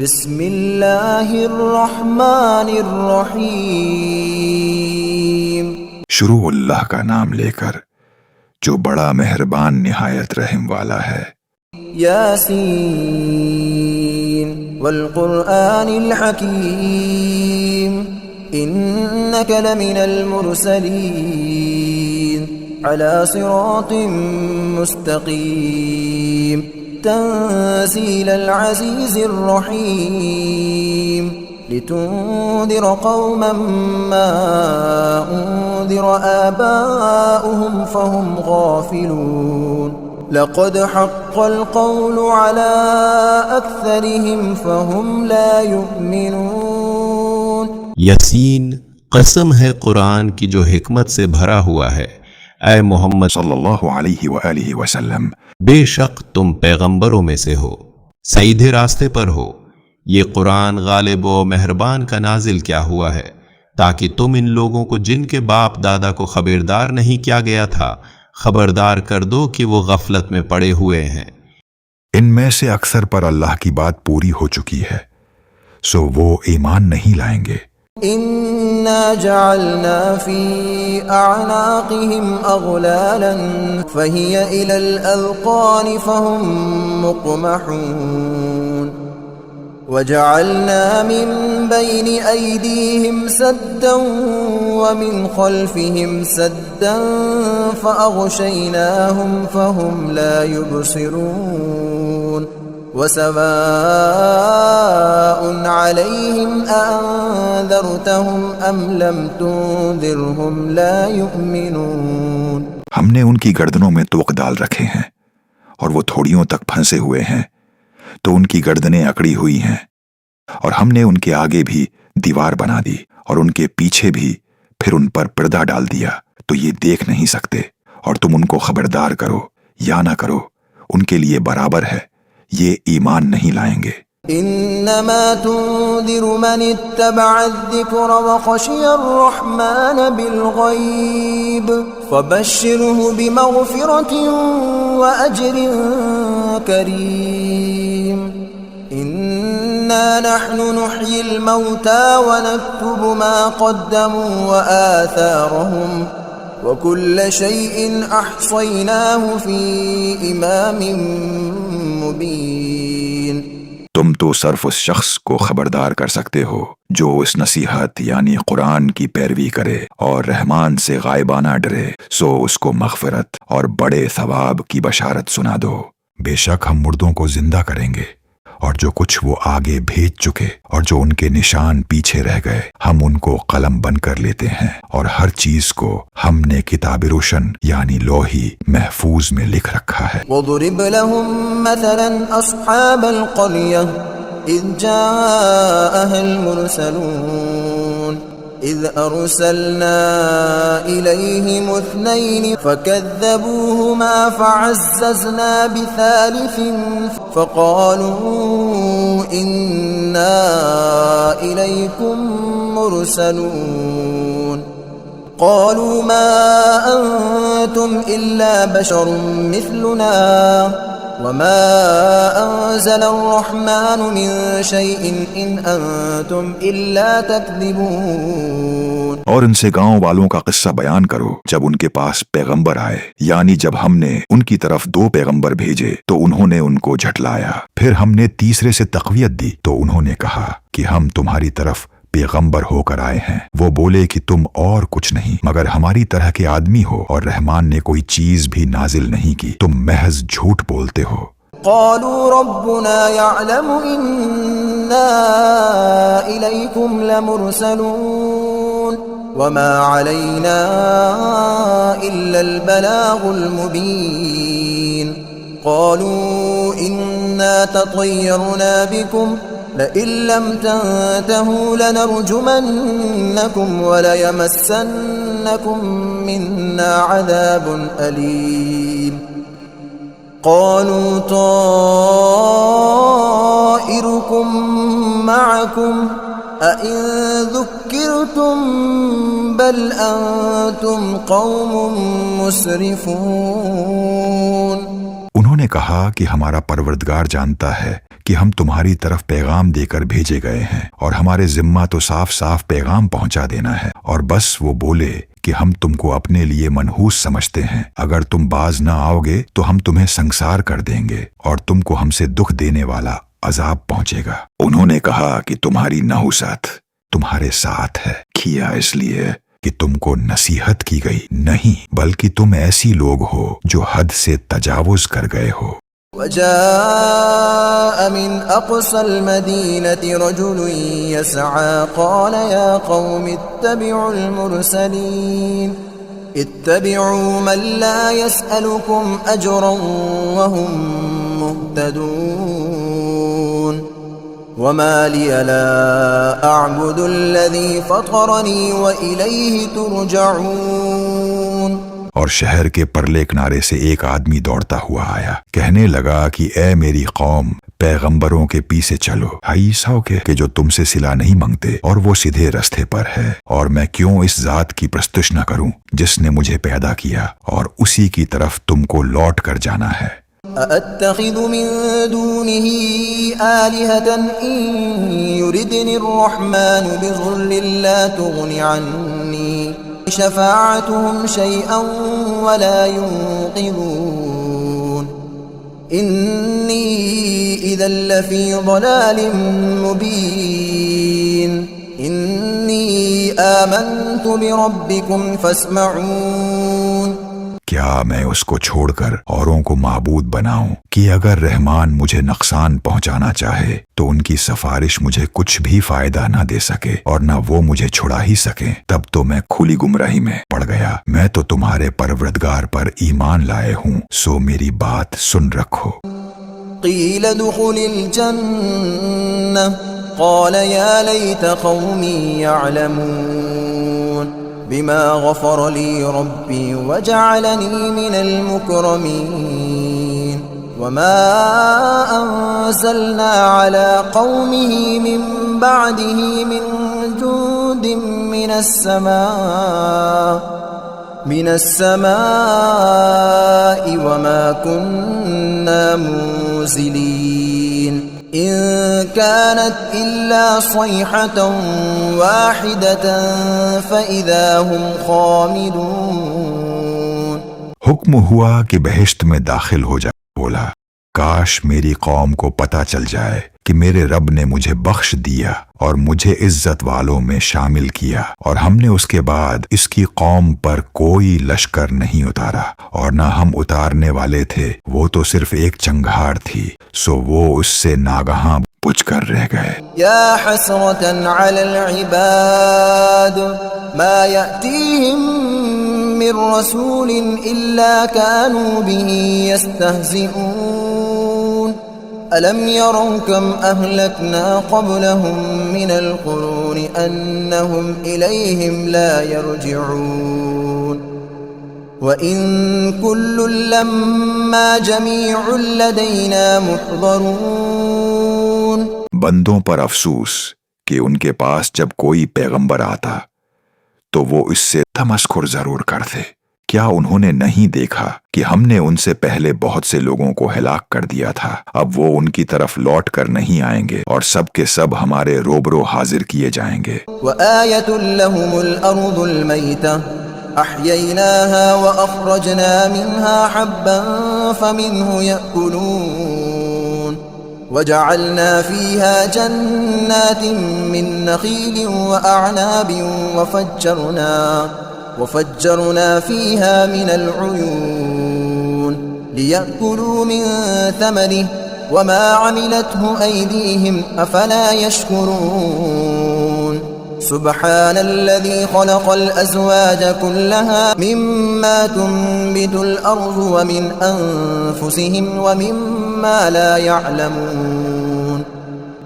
بسم اللہ الرحمن الرحیم شروع اللہ کا نام لے کر جو بڑا مہربان نہایت رحم والا ہے۔ یاسین والقرآن الحکیم انک لمن المرسلین علی صراط مستقیم تنزیل العزیز الرحیم لتنذر قوما ما انذر آباؤهم فهم غافلون لقد حق القول على أكثرهم فهم لا يؤمنون۔ یاسین قسم ہے قرآن کی جو حکمت سے بھرا ہوا ہے، اے محمد صلی اللہ علیہ وآلہ وسلم، بے شک تم پیغمبروں میں سے ہو، سیدھے راستے پر ہو۔ یہ قرآن غالب و مہربان کا نازل کیا ہوا ہے تاکہ تم ان لوگوں کو جن کے باپ دادا کو خبردار نہیں کیا گیا تھا خبردار کر دو کہ وہ غفلت میں پڑے ہوئے ہیں۔ ان میں سے اکثر پر اللہ کی بات پوری ہو چکی ہے، سو وہ ایمان نہیں لائیں گے۔ إنا جعلنا في أعناقهم أغلالا فهي إلى الأذقان فهم مقمحون وجعلنا من بين أيديهم سدا ومن خلفهم سدا فأغشيناهم فهم لا يبصرون وسواء عليهم أأنذرتهم أم لم تنذرهم لا يؤمنون۔ ہم نے ان کی گردنوں میں توق ڈال رکھے ہیں اور وہ تھوڑیوں تک پھنسے ہوئے ہیں، تو ان کی گردنیں اکڑی ہوئی ہیں، اور ہم نے ان کے آگے بھی دیوار بنا دی اور ان کے پیچھے بھی پھر ان پر پردہ ڈال دیا، تو یہ دیکھ نہیں سکتے، اور تم ان کو خبردار کرو یا نہ کرو ان کے لیے برابر ہے، یہ ایمان نہیں لائیں گے۔ انما تنذر من اتبع الذکر وخشی الرحمن بالغیب فبشره بمغفرة واجر کریم۔ انا نحن نحیی الموتى ونكتب ما قدموا وآثارهم وكل شيء احصيناه في امام مبین۔ تم تو صرف اس شخص کو خبردار کر سکتے ہو جو اس نصیحت یعنی قرآن کی پیروی کرے اور رحمان سے غائبانہ ڈرے، سو اس کو مغفرت اور بڑے ثواب کی بشارت سنا دو۔ بے شک ہم مردوں کو زندہ کریں گے، اور جو کچھ وہ آگے بھیج چکے اور جو ان کے نشان پیچھے رہ گئے ہم ان کو قلم بن کر لیتے ہیں، اور ہر چیز کو ہم نے کتاب روشن یعنی لوحی محفوظ میں لکھ رکھا ہے۔ وَضْرِبْ لَهُمْ مَثَلًا أَصْحَابَ الْقَرْيَةِ إِذْ جَاءَهَا الْمُرْسَلُونَ إِذْ أَرْسَلْنَا إِلَيْهِمُ اثْنَيْنِ فَكَذَّبُوهُمَا فَعَزَّزْنَا بِثَالِثٍ فَقَالُوا إِنَّا إِلَيْكُمْ مُرْسَلُونَ قَالُوا مَا أَنْتُمْ إِلَّا بَشَرٌ مِثْلُنَا وَمَا أَنزَلَ الرَّحْمَنُ مِنْ شَيْءٍ إِنْ أَنْتُمْ إِلَّا تَكْذِبُونَ۔ اور ان سے گاؤں والوں کا قصہ بیان کرو جب ان کے پاس پیغمبر آئے، یعنی جب ہم نے ان کی طرف 2 پیغمبر بھیجے تو انہوں نے ان کو جھٹلایا، پھر ہم نے تیسرے سے تقویت دی تو انہوں نے کہا کہ ہم تمہاری طرف پیغمبر ہو کر آئے ہیں۔ وہ بولے کہ تم اور کچھ نہیں مگر ہماری طرح کے آدمی ہو، اور رحمان نے کوئی چیز بھی نازل نہیں کی، تم محض جھوٹ بولتے ہو۔ قالوا ربنا يعلم إنا إليكم لمرسلون وما علينا إلا البلاغ المبين۔ قالوا إنا تطيرنا بكم لئن لم تنتهوا لنرجمنكم وليمسنكم منا عذاب أليم۔ قالوا طائركم معكم أئن ذكرتم بل أنتم قوم مسرفون۔ انہوں نے کہا کہ ہمارا پروردگار جانتا ہے کہ ہم تمہاری طرف پیغام دے کر بھیجے گئے ہیں اور ہمارے ذمہ تو صاف صاف پیغام پہنچا دینا ہے، اور بس وہ بولے کہ ہم تم کو اپنے لیے منحوس سمجھتے ہیں، اگر تم باز نہ آؤ گے تو ہم تمہیں سنسار کر دیں گے اور تم کو ہم سے دکھ دینے والا عذاب پہنچے گا۔ انہوں نے کہا کہ تمہاری نحوست تمہارے ساتھ ہے، کیا اس لیے کہ تم کو نصیحت کی گئی نہیں، بلکہ تم ایسی لوگ ہو جو حد سے تجاوز کر گئے ہو۔ وجاء من أقصى المدينة رجل يسعى قال يا قوم اتبعوا المرسلين اتبعوا من لا يسألكم أجرا وهم مهتدون وما لي لا أعبد الذي فطرني وإليه ترجعون۔ اور شہر کے پرلے کنارے سے ایک آدمی دوڑتا ہوا آیا، کہنے لگا کہ اے میری قوم، پیغمبروں کے پیچھے چلو، عیسیٰ کے کہ جو تم سے صلہ نہیں مانگتے اور وہ سیدھے راستے پر ہے، اور میں کیوں اس ذات کی پرستش نہ کروں جس نے مجھے پیدا کیا اور اسی کی طرف تم کو لوٹ کر جانا ہے۔ أَأَتَّخِذُ مِن دُونِهِ آلِهَةً إِن يُرِدْنِ الرَّحْمَنُ بِضُرٍّ لَّا تُغْنِ عَنِّي شفاعتهم شيئا ولا ينقذون إني إذا لفي ضلال مبين إني آمنت بربكم فاسمعون۔ کیا میں اس کو چھوڑ کر اوروں کو معبود بناؤں کہ اگر رحمان مجھے نقصان پہنچانا چاہے تو ان کی سفارش مجھے کچھ بھی فائدہ نہ دے سکے اور نہ وہ مجھے چھڑا ہی سکے، تب تو میں کھلی گمراہی میں پڑ گیا۔ میں تو تمہارے پروردگار پر ایمان لائے ہوں، سو میری بات سن رکھو۔ قیل ادخل الجنہ قال یا لیت قومی یعلمون بما غفر لي ربي وجعلني من المكرمين وما أنزلنا على قومه من بعده من جند من السماء وما كنا منزلين إن كانت إلا صيحة واحدة فإذا هم خامدون۔ حکم ہوا کہ بہشت میں داخل ہو جا۔ بولا کاش میری قوم کو پتہ چل جائے کہ میرے رب نے مجھے بخش دیا اور مجھے عزت والوں میں شامل کیا، اور ہم نے اس کے بعد اس کی قوم پر کوئی لشکر نہیں اتارا، اور نہ ہم اتارنے والے تھے، وہ تو صرف ایک چنگھاڑ تھی، سو وہ اس سے ناگہاں بجھ کر رہ گئے۔ یا حسرة علی العباد ما یأتیہم من رسول الا كانوا به يستهزئون ألم يروا كم أهلكنا قبلهم من القرون أنهم إليهم لا يرجعون وإن كل لما جميع لدينا محضرون۔ بندوں پر افسوس کہ ان کے پاس جب کوئی پیغمبر آتا تو وہ اس سے تمسخر ضرور کرتے۔ کیا انہوں نے نہیں دیکھا کہ ہم نے ان سے پہلے بہت سے لوگوں کو ہلاک کر دیا تھا، اب وہ ان کی طرف لوٹ کر نہیں آئیں گے اور سب کے سب ہمارے روبرو حاضر کیے جائیں گے۔ وآیۃ لہم الارض المیتہ احییناها واخرجنا منها حبا فمنه یأکلون وجعلنا فيها جنات من نخیل واعناب وفجرنا فيها من العيون ليأكلوا من ثمره وما عملته أيديهم أفلا يشكرون سبحان الذي خلق الأزواج كلها مما تنبت الأرض ومن أنفسهم ومما لا يعلمون۔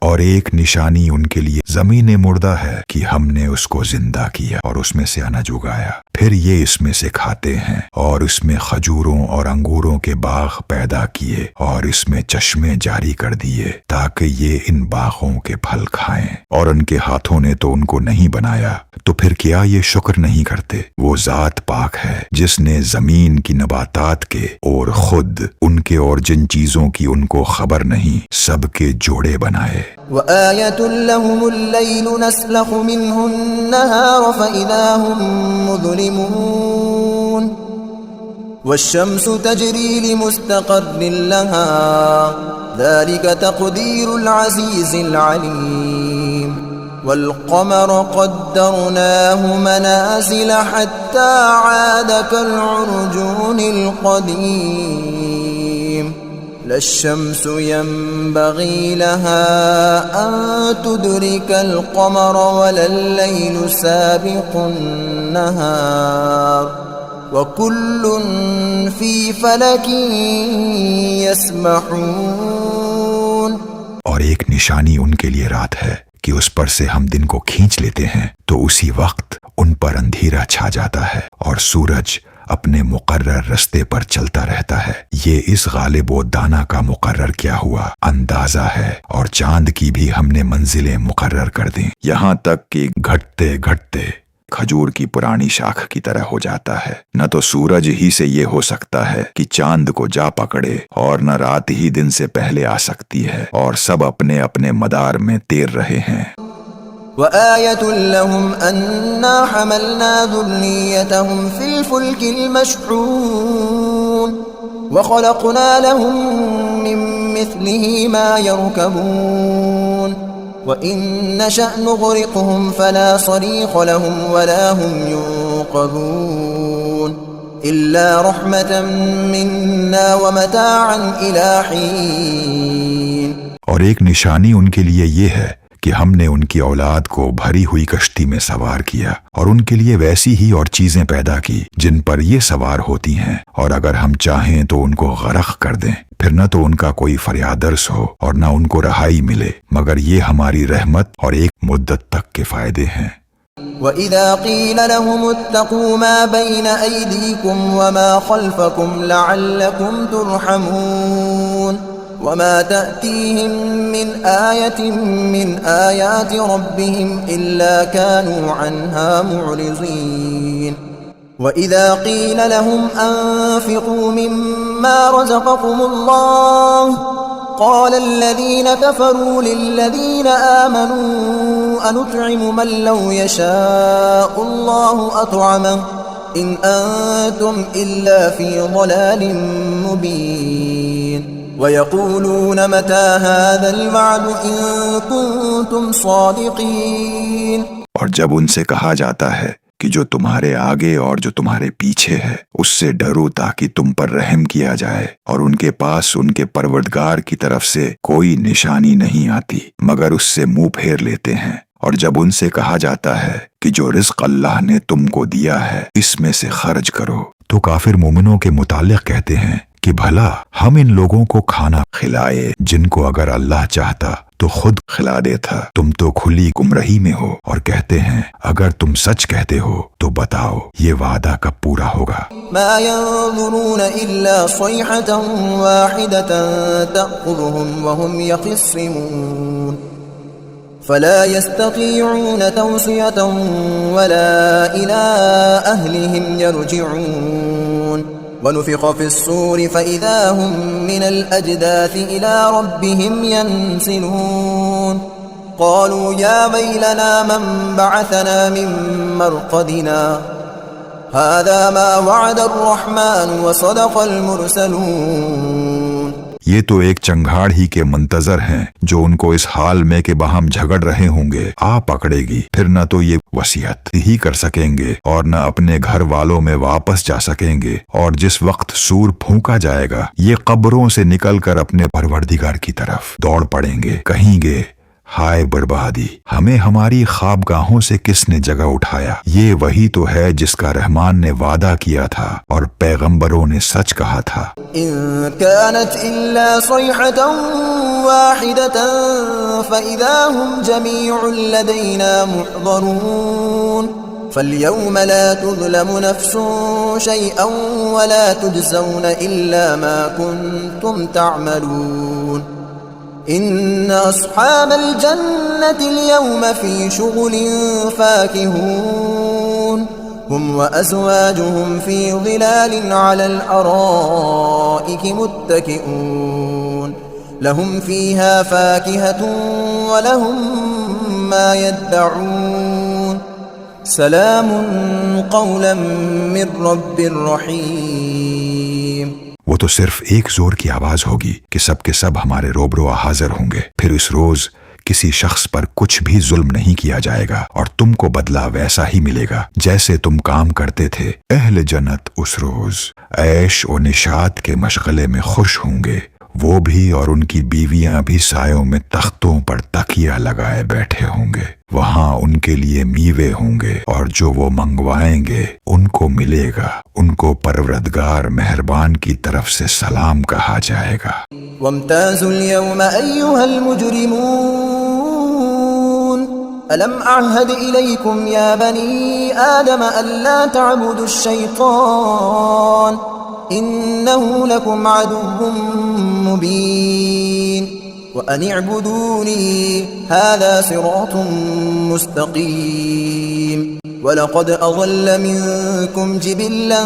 اور ایک نشانی ان کے لیے زمین مردہ ہے کہ ہم نے اس کو زندہ کیا اور اس میں سے اناج اگایا، پھر یہ اس میں سے کھاتے ہیں، اور اس میں کھجوروں اور انگوروں کے باغ پیدا کیے اور اس میں چشمے جاری کر دیے تاکہ یہ ان باغوں کے پھل کھائیں، اور ان کے ہاتھوں نے تو ان کو نہیں بنایا، تو پھر کیا یہ شکر نہیں کرتے؟ وہ ذات پاک ہے جس نے زمین کی نباتات کے اور خود ان کے اور جن چیزوں کی ان کو خبر نہیں سب کے جوڑے بنائے۔ وآية لهم الليل نسلخ منه النهار فإذا هم مظلمون والشمس تجري لمستقر لها ذلك تقدير العزيز العليم والقمر قدرناه منازل حتى عاد كالعرجون القديم لا الشمس ينبغي لها أن تدرك القمر ولا الليل سابق النهار وكل في فلك يسبحون۔ اور ایک نشانی ان کے لیے رات ہے کہ اس پر سے ہم دن کو کھینچ لیتے ہیں تو اسی وقت ان پر اندھیرا چھا جاتا ہے اور سورج اپنے مقرر رستے پر چلتا رہتا ہے۔ یہ اس غالب و دانا کا مقرر کیا ہوا اندازہ ہے، اور چاند کی بھی ہم نے منزلیں مقرر کر دیں، یہاں تک کہ گھٹتے گھٹتے کھجور کی پرانی شاخ کی طرح ہو جاتا ہے۔ نہ تو سورج ہی سے یہ ہو سکتا ہے کہ چاند کو جا پکڑے، اور نہ رات ہی دن سے پہلے آ سکتی ہے، اور سب اپنے اپنے مدار میں تیر رہے ہیں۔ وآية لهم أنا حملنا ذريتهم في الفلك المشحون وخلقنا لهم من مثله ما يركبون وإن نشأ نغرقهم فلا صريخ لهم ولا هم ينقذون إلا رحمة منا ومتاعا إلى حين۔ اور ایک نشانی ان کے لیے یہ ہے کہ ہم نے ان کی اولاد کو بھری ہوئی کشتی میں سوار کیا، اور ان کے لیے ویسی ہی اور چیزیں پیدا کی جن پر یہ سوار ہوتی ہیں، اور اگر ہم چاہیں تو ان کو غرق کر دیں، پھر نہ تو ان کا کوئی فریادرس ہو اور نہ ان کو رہائی ملے، مگر یہ ہماری رحمت اور ایک مدت تک کے فائدے ہیں۔ وَإِذَا قِيلَ لَهُمُ اتَّقُوا مَا بَيْنَ أَيْدِيكُمْ وَمَا خَلْفَكُمْ لَعَلَّكُمْ تُرْحَمُونَ وَمَا تَأْتِيهِمْ مِنْ آيَةٍ مِنْ آيَاتِ رَبِّهِمْ إِلَّا كَانُوا عَنْهَا مُعْرِضِينَ وَإِذَا قِيلَ لَهُمْ أَنفِقُوا مِمَّا رَزَقَكُمُ اللَّهُ قَالَ الَّذِينَ كَفَرُوا لِلَّذِينَ آمَنُوا أَنُطْعِمُ مَن لَّوْ يَشَاءُ اللَّهُ أَطْعَمَهُ إِنْ أَنتُمْ إِلَّا فِي ضَلَالٍ مُّبِينٍ وَيَقُولُونَ مَتَى هَذَا الْوَعْدُ إِن كُنتُمْ صَادِقِينَ۔ اور جب ان سے کہا جاتا ہے کہ جو تمہارے آگے اور جو تمہارے پیچھے ہے اس سے ڈرو تاکہ تم پر رحم کیا جائے، اور ان کے پاس ان کے پروردگار کی طرف سے کوئی نشانی نہیں آتی مگر اس سے منہ پھیر لیتے ہیں، اور جب ان سے کہا جاتا ہے کہ جو رزق اللہ نے تم کو دیا ہے اس میں سے خرچ کرو، تو کافر مومنوں کے متعلق کہتے ہیں کہ بھلا ہم ان لوگوں کو کھانا کھلائے جن کو اگر اللہ چاہتا تو خود کھلا دیتا۔ تم تو کھلی گمراہی میں ہو، اور کہتے ہیں اگر تم سچ کہتے ہو تو بتاؤ یہ وعدہ کب پورا ہوگا؟ ما ينظرون إلا صيحة واحدة تأخذهم وهم يخصمون فلا يستطيعون توصية ولا إلى أهلهم يرجعون ونفخ في الصور فإذا هم من الأجداث إلى ربهم ينسلون قالوا يا ويلنا من بعثنا من مرقدنا هذا ما وعد الرحمن وصدق المرسلون۔ یہ تو ایک چنگھاڑ ہی کے منتظر ہیں جو ان کو اس حال میں کہ باہم جھگڑ رہے ہوں گے آ پکڑے گی، پھر نہ تو یہ وصیت ہی کر سکیں گے اور نہ اپنے گھر والوں میں واپس جا سکیں گے، اور جس وقت سور پھونکا جائے گا یہ قبروں سے نکل کر اپنے پروردگار کی طرف دوڑ پڑیں گے، کہیں گے ہائے بربادی، ہمیں ہماری خوابگاہوں سے کس نے جگہ اٹھایا؟ یہ وہی تو ہے جس کا رحمان نے وعدہ کیا تھا اور پیغمبروں نے سچ کہا تھا۔ إن كانت إلا صيحة واحدة فإذا هم جميع لدينا محضرون فاليوم لا تظلم نفس شيئا ولا تجزون إلا ما كنتم تعملون إن أصحاب الجنة اليوم في شغل فاكهون هم وأزواجهم في ظلال على الأرائك متكئون لهم فيها فاكهة ولهم ما يدعون سلام قولا من رب رحيم. وہ تو صرف ایک زور کی آواز ہوگی کہ سب کے سب ہمارے روبرو حاضر ہوں گے. پھر اس روز کسی شخص پر کچھ بھی ظلم نہیں کیا جائے گا اور تم کو بدلہ ویسا ہی ملے گا جیسے تم کام کرتے تھے. اہل جنت اس روز عیش و نشاط کے مشغلے میں خوش ہوں گے. وہ بھی اور ان کی بیویاں بھی سایوں میں تختوں پر تکیہ لگائے بیٹھے ہوں گے. وہاں ان کے لیے میوے ہوں گے اور جو وہ منگوائیں گے ان کو ملے گا. ان کو پروردگار مہربان کی طرف سے سلام کہا جائے گا. وامتازوا اليوم أيها المجرمون ألم أعهد إليكم يا بني آدم ألا تعبدوا الشيطان إنه لكم عدو مبين وأن اعبدوني هذا صراط مستقيم ولقد أضل منكم جبلا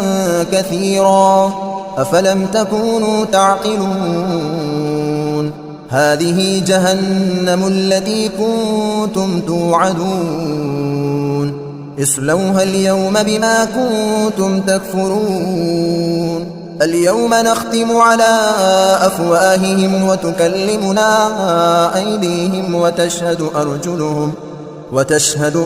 كثيرا أفلم تكونوا تعقلون هذه جهنم التي كنتم توعدون اصلوها اليوم بما كنتم تكفرون اليوم نختم على أفواههم وتكلمنا أيديهم وتشهد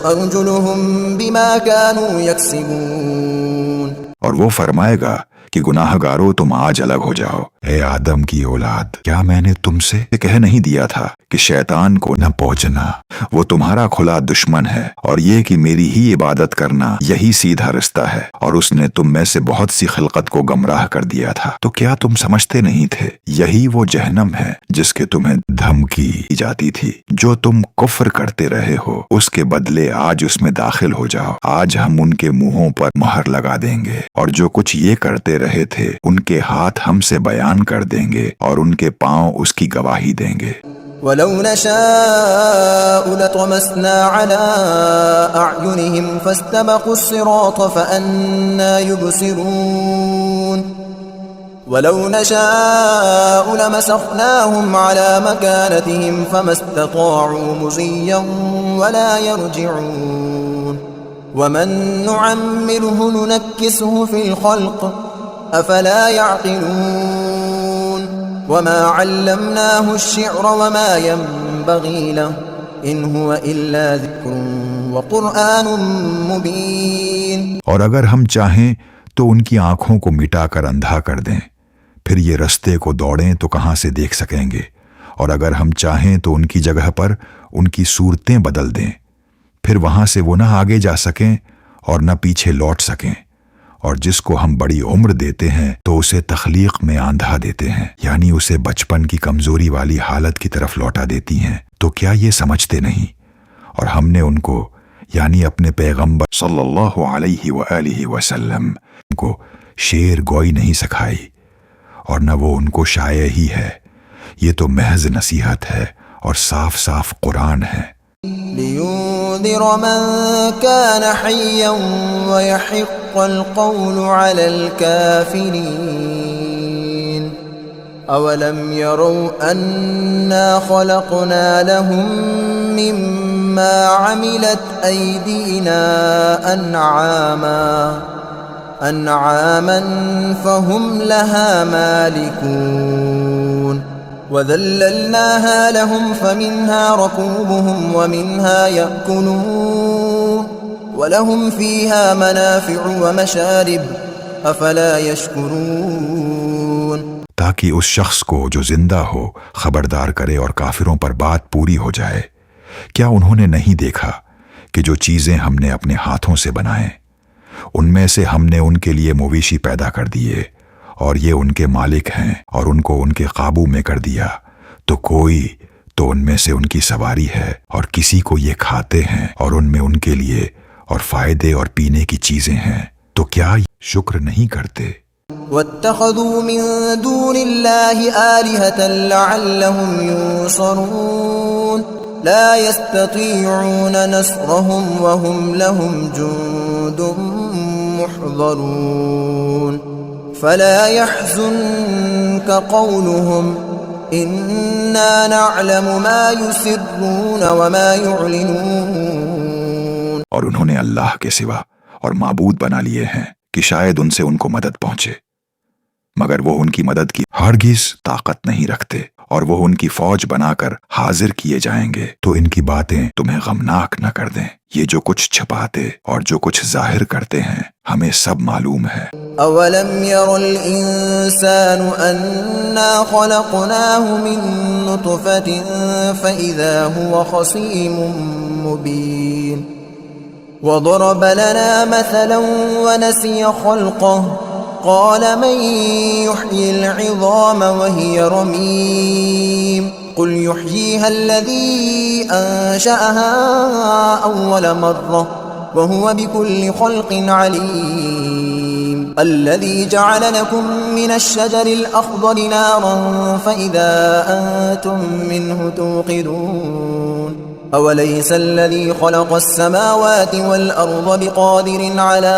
أرجلهم بما كانوا يكسبون. اور وہ فرمائے گا کہ گناہ گارو تم آج الگ ہو جاؤ. اے آدم کی اولاد، کیا میں نے تم سے کہہ نہیں دیا تھا کہ شیطان کو نہ پہنچنا، وہ تمہارا کھلا دشمن ہے، اور یہ کہ میری ہی عبادت کرنا یہی سیدھا رستہ ہے، اور اس نے تم میں سے بہت سی خلقت کو گمراہ کر دیا تھا. تو کیا تم سمجھتے نہیں تھے یہی وہ جہنم ہے جس کے تمہیں دھمکی دی جاتی تھی؟ جو تم کفر کرتے رہے ہو اس کے بدلے آج اس میں داخل ہو جاؤ. آج ہم ان کے منہوں پر مہر لگا دیں گے، اور جو کچھ یہ کرتے رہے تھے ان کے ہاتھ ہم سے بیان کر دیں گے اور ان کے پاؤں اس کی گواہی دیں گے. وَلَوْ نَشَاءُ لَطَمَسْنَا عَلَىٰ أَعْيُنِهِمْ فَاسْتَبَقُوا الصِّرَاطَ فَأَنَّىٰ يُبْصِرُونَ وَلَوْ نَشَاءُ لَمَسَخْنَاهُمْ عَلَىٰ مَكَانَتِهِمْ فَمَا اسْتَطَاعُوا مُضِيًّا وَلَا يَرْجِعُونَ وَمَن نُّعَمِّرْهُ نُنَكِّسْهُ فِي الْخَلْقِ أَفَلَا يَعْقِلُونَ وَمَا عَلَّمْنَاهُ الشِّعْرَ وَمَا يَنبَغِي لَهُ إِنْ هُوَ إِلَّا ذِكْرٌ وَقُرْآنٌ مُبِينٌ. اور اگر ہم چاہیں تو ان کی آنکھوں کو مٹا کر اندھا کر دیں، پھر یہ رستے کو دوڑیں تو کہاں سے دیکھ سکیں گے. اور اگر ہم چاہیں تو ان کی جگہ پر ان کی صورتیں بدل دیں، پھر وہاں سے وہ نہ آگے جا سکیں اور نہ پیچھے لوٹ سکیں. اور جس کو ہم بڑی عمر دیتے ہیں تو اسے تخلیق میں آندھا دیتے ہیں، یعنی اسے بچپن کی کمزوری والی حالت کی طرف لوٹا دیتی ہیں. تو کیا یہ سمجھتے نہیں؟ اور ہم نے ان کو یعنی اپنے پیغمبر صلی اللہ علیہ وآلہ وسلم کو شعر گوئی نہیں سکھائی، اور نہ وہ ان کو شائع ہی ہے. یہ تو محض نصیحت ہے اور صاف صاف قرآن ہے. لينذر من كان حيا ويحق القول على الكافرين أولم يروا أنا خلقنا لهم مما عملت أيدينا أنعاما فهم لها مالكون وذللناها لهم فمنها ركوبهم ومنها يأكلون ولهم فيها منافع ومشارب أفلا يشكرون. تاکہ اس شخص کو جو زندہ ہو خبردار کرے اور کافروں پر بات پوری ہو جائے. کیا انہوں نے نہیں دیکھا کہ جو چیزیں ہم نے اپنے ہاتھوں سے بنائیں ان میں سے ہم نے ان کے لیے مویشی پیدا کر دیے، اور یہ ان کے مالک ہیں اور ان کو ان کے قابو میں کر دیا. تو کوئی تو ان میں سے ان کی سواری ہے اور کسی کو یہ کھاتے ہیں، اور ان میں ان کے لیے اور فائدے اور پینے کی چیزیں ہیں، تو کیا شکر نہیں کرتے؟ واتخذوا من دون الله آلهة لعلهم ينصرون لا يستطيعون نصرهم وهم لهم جند محضرون فلا يحزنك قولهم إنا نعلم ما يسرون وما يعلنون۔ اور انہوں نے اللہ کے سوا اور معبود بنا لیے ہیں کہ شاید ان سے ان کو مدد پہنچے، مگر وہ ان کی مدد کی ہرگز طاقت نہیں رکھتے، اور وہ ان کی فوج بنا کر حاضر کیے جائیں گے تو ان کی باتیں تمہیں غمناک نہ کر دیں۔ یہ جو کچھ چھپاتے اور جو کچھ ظاہر کرتے ہیں ہمیں سب معلوم ہے۔ اولم ير الانسان انا خلقناه من نطفة فاذا هو خصيم مبين وضرب لنا مثلا ونسي خلقه قال من يحيي العظام وهي رميم قل يحييها الذي أنشأها أول مرة وهو بكل خلق عليم الذي جعل لكم من الشجر الأخضر نارا فإذا أنتم منه توقدون أوليس الذي خلق السماوات والأرض بقادر على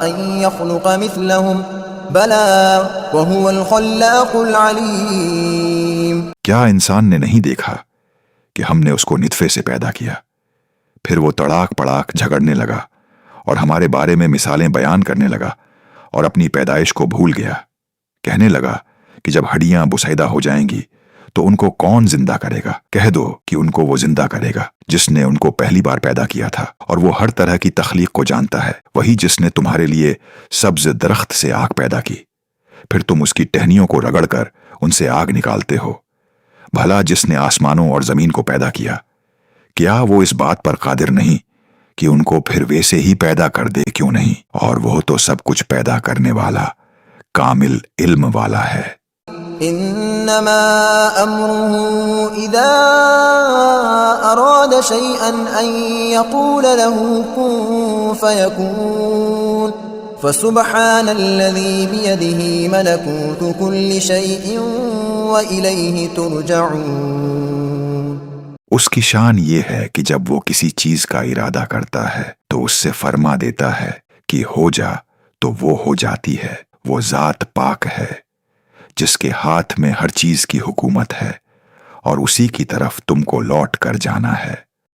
أن يخلق مثلهم بلى وهو الخلاق العليم۔ کیا انسان نے نہیں دیکھا کہ ہم نے اس کو نطفے سے پیدا کیا، پھر وہ تڑاک پڑاک جھگڑنے لگا اور ہمارے بارے میں مثالیں بیان کرنے لگا اور اپنی پیدائش کو بھول گیا، کہنے لگا کہ جب ہڈیاں بسیدہ ہو جائیں گی تو ان کو کون زندہ کرے گا؟ کہہ دو کہ ان کو وہ زندہ کرے گا جس نے ان کو پہلی بار پیدا کیا تھا، اور وہ ہر طرح کی تخلیق کو جانتا ہے، وہی جس نے تمہارے لیے سبز درخت سے آگ پیدا کی، پھر تم اس کی ٹہنیوں کو رگڑ کر ان سے آگ نکالتے ہو۔ بھلا جس نے آسمانوں اور زمین کو پیدا کیا، کیا وہ اس بات پر قادر نہیں کہ ان کو پھر ویسے ہی پیدا کر دے؟ کیوں نہیں؟ اور وہ تو سب کچھ پیدا کرنے والا کامل علم والا ہے۔ انما امره اذا اراد شيئا ان يقول له كن فيكون فسبحان الذي بيده ملكوت كل شيء واليه ترجعون۔ اس کی شان یہ ہے کہ جب وہ کسی چیز کا ارادہ کرتا ہے تو اس سے فرما دیتا ہے کہ ہو جا تو وہ ہو جاتی ہے۔ وہ ذات پاک ہے جس کے ہاتھ میں ہر چیز کی حکومت ہے، اور اسی کی طرف تم کو لوٹ کر جانا ہے۔